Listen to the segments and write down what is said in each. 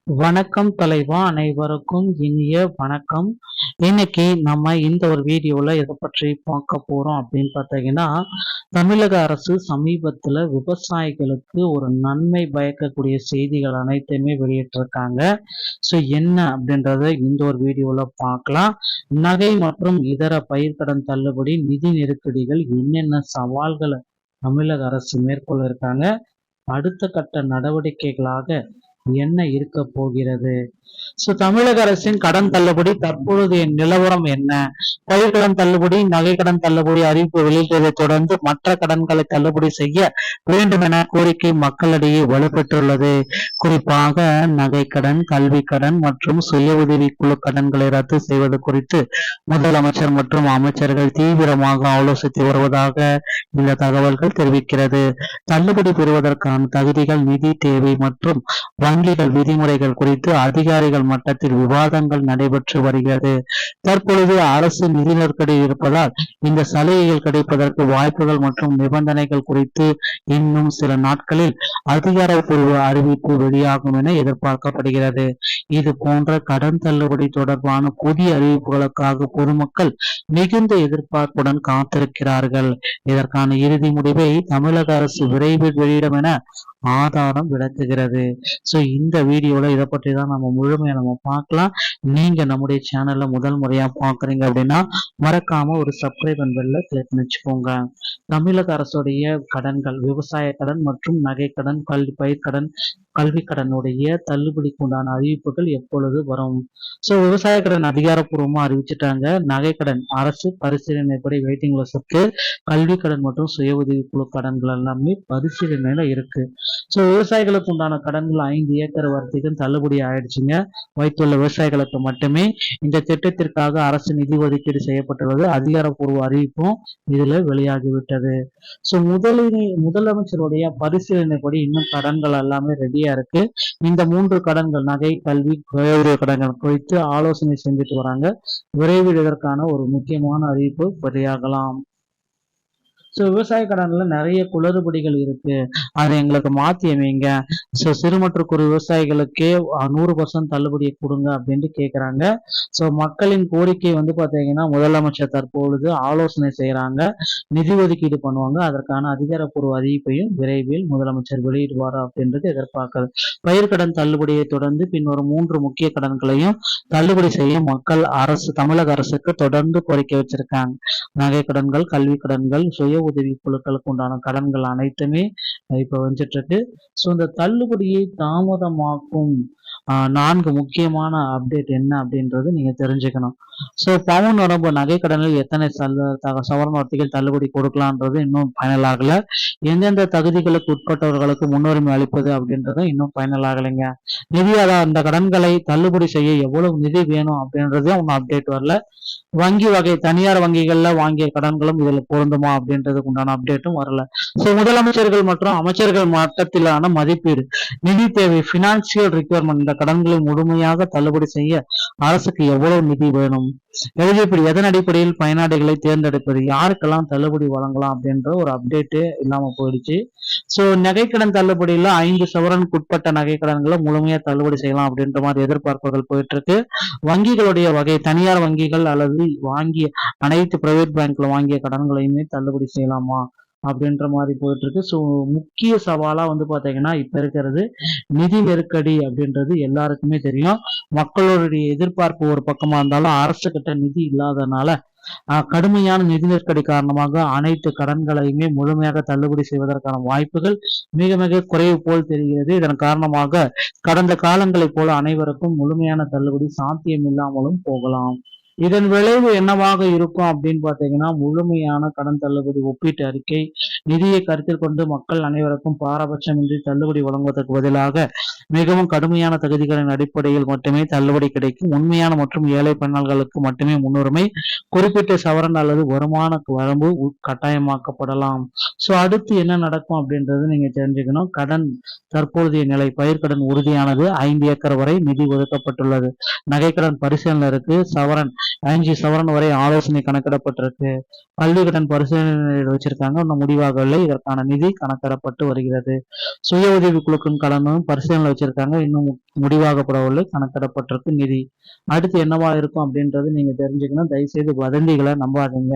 வணக்கம் தலைவா, அனைவருக்கும் இனிய வணக்கம். இன்னைக்கு நம்ம இந்த ஒரு வீடியோல எதை பற்றி பார்க்க போறோம் அப்படின்னு பார்த்தீங்கன்னா, தமிழக அரசு சமீபத்துல விவசாயிகளுக்கு ஒரு நன்மை பயக்கக்கூடிய செய்திகள் அனைத்தையுமே வெளியிட்டிருக்காங்க. ஸோ என்ன அப்படின்றத இந்த ஒரு வீடியோல பார்க்கலாம். நகை மற்றும் இதர பயிர்க்கடன் தள்ளுபடி, நிதி நெருக்கடிகள், என்னென்ன சவால்களை தமிழக அரசு மேற்கொள்ள இருக்காங்க, அடுத்த கட்ட நடவடிக்கைகளாக என்ன இருக்க போகிறது. தமிழக அரசின் கடன் தள்ளுபடி தற்பொழுதைய நிலவரம் என்ன? பயிர்க்கடன் தள்ளுபடி, நகை கடன் தள்ளுபடி அறிவிப்பு வெளியிட்டதை தொடர்ந்து மற்ற கடன்களை தள்ளுபடி செய்ய வேண்டும் என கோரிக்கை மக்களிடையே வலுப்பெற்றுள்ளது. குறிப்பாக நகை கடன், கல்வி கடன் மற்றும் சுய உதவி குழு கடன்களை ரத்து செய்வது குறித்து முதலமைச்சர் மற்றும் அமைச்சர்கள் தீவிரமாக ஆலோசித்து வருவதாக இந்த தகவல்கள் தெரிவிக்கிறது. தள்ளுபடி பெறுவதற்கான தகுதிகள், நிதி தேவை மற்றும் வங்கிகள் விதிமுறைகள் குறித்து அதிகாரிகள் மட்டத்தில் விவாதங்கள் நடைபெற்று வருகிறது. தற்பொழுது அரசு நிதி நெருக்கடி இருப்பதால் இந்த சலுகைகள் கிடைப்பதற்கு வாய்ப்புகள் மற்றும் நிபந்தனைகள் குறித்து இன்னும் சில நாட்களில் அதிகாரப்பூர்வ அறிவிப்பு வெளியாகும் என எதிர்பார்க்கப்படுகிறது. இது போன்ற கடன் தள்ளுபடி தொடர்பான புதிய அறிவிப்புகளுக்காக பொதுமக்கள் மிகுந்த எதிர்பார்ப்புடன் காத்திருக்கிறார்கள். இதற்கான இறுதி முடிவை தமிழக அரசு விரைவில் வெளியிடும் என ஆதாரம் விளக்குகிறது. இந்த வீடியோல இதை பற்றி தான் நம்ம முழுமையா பார்க்கலாம். நீங்க நம்முடைய சேனல்ல முதல் முறையா பாக்குறீங்க அப்படின்னா மறக்காம ஒரு சப்ஸ்கிரைப் பெல்ல கிளிக் பண்ணி வச்சுக்கோங்க. தமிழக அரசுடைய கடன்கள், விவசாய கடன் மற்றும் நகை கடன், பயிர்க்கடன், கல்வி கடனுடைய தள்ளுபடிக்கு உண்டான அறிவிப்புகள் எப்பொழுது வரும்? விவசாய கடன் அதிகாரப்பூர்வமா அறிவிச்சுட்டாங்க. நகை கடன் அரசு பரிசீலனைப்படி வெயிட்டிங் லிஸ்ட் இருக்கு. கல்வி கடன் மற்றும் சுய உதவி குழு கடன்கள் எல்லாமே பரிசீலனையில இருக்கு. விவசாயிகளுக்கு உண்டான கடன்கள் 5 ஏக்கர் வரைக்கும் தள்ளுபடி ஆயிடுச்சுங்க. வைத்துள்ள விவசாயிகளுக்கு மட்டுமே இந்த திட்டத்திற்காக அரசு நிதி ஒதுக்கீடு செய்யப்பட்டுள்ளது. அதிகாரப்பூர்வ அறிவிப்பும் இதுல வெளியாகிவிட்டது. முதலமைச்சருடைய பரிசீலனைப்படி இன்னும் கடன்கள் எல்லாமே ரெடியா இருக்கு. இந்த 3 கடன்கள், நகை, கல்வி, கடன்கள் குறித்து ஆலோசனை செஞ்சுட்டு வராங்க. விரைவில் இதற்கான ஒரு முக்கியமான அறிவிப்பு வெளியாகலாம். விவசாய கடன்ல நிறைய குளறுபடிகள் இருக்கு, அதை எங்களுக்கு மாத்தி அமைங்க. சிறு மற்றும் குறு விவசாயிகளுக்கே 100% தள்ளுபடியை கொடுங்க அப்படின்ட்டு கேட்கிறாங்க. மக்களின் கோரிக்கை பாத்தீங்கன்னா முதலமைச்சர் தற்பொழுது ஆலோசனை செய்யறாங்க, நிதி ஒதுக்கீடு பண்ணுவாங்க. அதற்கான அதிகாரப்பூர்வ அறிவிப்பையும் விரைவில் முதலமைச்சர் வெளியிடுவார் அப்படின்றது எதிர்பார்க்கிறது. பயிர்க்கடன் தள்ளுபடியை தொடர்ந்து பின்வரும் 3 முக்கிய கடன்களையும் தள்ளுபடி செய்ய மக்கள் தமிழக அரசுக்கு தொடர்ந்து கோரிக்கை வச்சிருக்காங்க. நகை கடன்கள், கல்வி கடன்கள், சுய உதவி குழுக்களுக்கு உண்டான கடன்கள் அனைத்துமே இப்ப வந்துட்டு இருக்கு. இந்த தள்ளுபடியை தாமதமாக்கும் 4 முக்கியமான அப்டேட் என்ன அப்படின்றது நீங்க தெரிஞ்சுக்கணும். பவுன் வரம்பு, நகை கடனில் எத்தனை சவரன் வட்டிகள் தள்ளுபடி கொடுக்கலான்றது இன்னும் ஃபைனல் ஆகல. எந்தெந்த தகுதிகளுக்கு உட்பட்டவர்களுக்கு முன்னுரிமை அளிப்பது அப்படின்றது இன்னும் ஃபைனல் ஆகலைங்க. நிதி அந்த கடன்களை தள்ளுபடி செய்ய எவ்வளவு நிதி வேணும் அப்படின்றது ஒன்னும் அப்டேட் வரல. வங்கி வகை, தனியார் வங்கிகள்ல வாங்கிய கடன்களும் இதுல பொருந்துமா அப்படின்றதுக்கு உண்டான அப்டேட்டும் வரல. முதலமைச்சர்கள் மற்றும் அமைச்சர்கள் மட்டத்திலான மதிப்பீடு, நிதி தேவை, பினான்சியல் ரிக்வயர்மெண்ட், இந்த கடன்களை முழுமையாக தள்ளுபடி செய்ய அரசுக்கு எவ்வளவு நிதி வேணும், எதன் அடிப்படையில் பயனாளிகளை தேர்ந்தெடுப்பது, யாருக்கெல்லாம் தள்ளுபடி வழங்கலாம் அப்படின்ற ஒரு அப்டேட்டே இல்லாம போயிடுச்சு. நகைக்கடன் தள்ளுபடியில 5 சவரனுக்கு உட்பட்ட நகை கடன்களை முழுமையா தள்ளுபடி செய்யலாம் அப்படின்ற மாதிரி எதிர்பார்ப்புகள் போயிட்டு இருக்கு. வங்கிகளுடைய வகை, தனியார் வங்கிகள் அல்லது வாங்கிய அனைத்து பிரைவேட் பேங்க்ல வாங்கிய கடன்களையுமே தள்ளுபடி செய்யலாமா அப்படின்ற மாதிரி போயிட்டு இருக்கு. முக்கிய சவாலா பாத்தீங்கன்னா இப்ப இருக்கிறது நிதி நெருக்கடி அப்படின்றது எல்லாருக்குமே தெரியும். மக்களுடைய எதிர்பார்ப்பு ஒரு பக்கமா இருந்தாலும் அரசு கிட்ட நிதி இல்லாதனால கடுமையான நிதி நெருக்கடி காரணமாக அனைத்து கடன்களையுமே முழுமையாக தள்ளுபடி செய்வதற்கான வாய்ப்புகள் மிக மிக குறைவு போல் தெரிகிறது. இதன் காரணமாக கடந்த காலங்களைப் போல அனைவருக்கும் முழுமையான தள்ளுபடி சாத்தியம் இல்லாமலும் போகலாம். இதன் விளைவு என்னவாக இருக்கும் அப்படின்னு பாத்தீங்கன்னா, முழுமையான கடன் தள்ளுபடி ஒப்பீட்டு அறிக்கை, நிதியை கருத்தில் கொண்டு மக்கள் அனைவருக்கும் பாரபட்சமின்றி தள்ளுபடி வழங்குவதற்கு பதிலாக மிகவும் கடுமையான தகுதிகளின் அடிப்படையில் மட்டுமே தள்ளுபடி கிடைக்கும். உண்மையான மற்றும் ஏழை பயனாளர்களுக்கு மட்டுமே முன்னுரிமை. குறிப்பிட்ட சவரன் அல்லது வருமான வரம்பு கட்டாயமாக்கப்படலாம். அடுத்து என்ன நடக்கும் அப்படின்றது நீங்க தெரிஞ்சுக்கணும். கடன் தற்போதைய நிலை, பயிர்க்கடன் உறுதியானது, 5 ஏக்கர் வரை நிதி ஒதுக்கப்பட்டுள்ளது. நகைக்கடன் பரிசீலனை இருக்கு. சவரன் 5 சவரன் வரை ஆலோசனை கணக்கிடப்பட்டிருக்கு. கல்வி கடன் பரிசீலனையில் வச்சிருக்காங்க, இன்னும் முடிவாகவில்லை. இதற்கான நிதி கணக்கிடப்பட்டு வருகிறது. சுய உதவி குழுக்களின் கடனும் பரிசீலனை வச்சிருக்காங்க, இன்னும் முடிவாகப்படவில்லை, கணக்கிடப்பட்டிருக்கு நிதி. அடுத்து என்னவா இருக்கும் அப்படின்றது நீங்க தெரிஞ்சுக்கணும். தயவுசெய்து வதந்திகளை நம்பாதீங்க.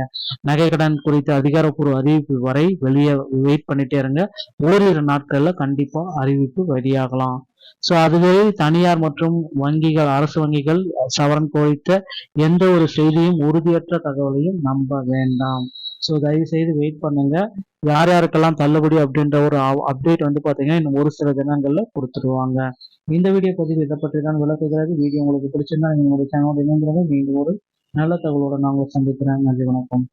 நகை கடன் குறித்த அதிகாரப்பூர்வ அறிவிப்பு வரை வெளியே வெயிட் பண்ணிட்டே இருங்க. ஓரிரு நாட்கள்ல கண்டிப்பா அறிவிப்பு வெளியாகலாம். ஸோ அதுவே தனியார் மற்றும் வங்கிகள், அரசு வங்கிகள் சவரன் குறித்த எந்த ஒரு செய்தியும், உறுதியற்ற தகவலையும் நம்ப வேண்டாம். ஸோ தயவு செய்து வெயிட் பண்ணுங்க. யார் யாருக்கெல்லாம் தள்ளுபடி அப்படின்ற ஒரு அப்டேட் வந்து பாத்தீங்கன்னா இன்னும் ஒரு சில தினங்கள்ல கொடுத்துருவாங்க. இந்த வீடியோ பதிவு இதை பற்றி தான் விளக்குகிறது. வீடியோ உங்களுக்கு பிடிச்சிருந்தா உங்களுடைய சேனலோட இணைந்திருங்க. மீண்டும் ஒரு நல்ல தகவலோட நான் உங்களை சந்திக்கிறேன். நன்றி, வணக்கம்.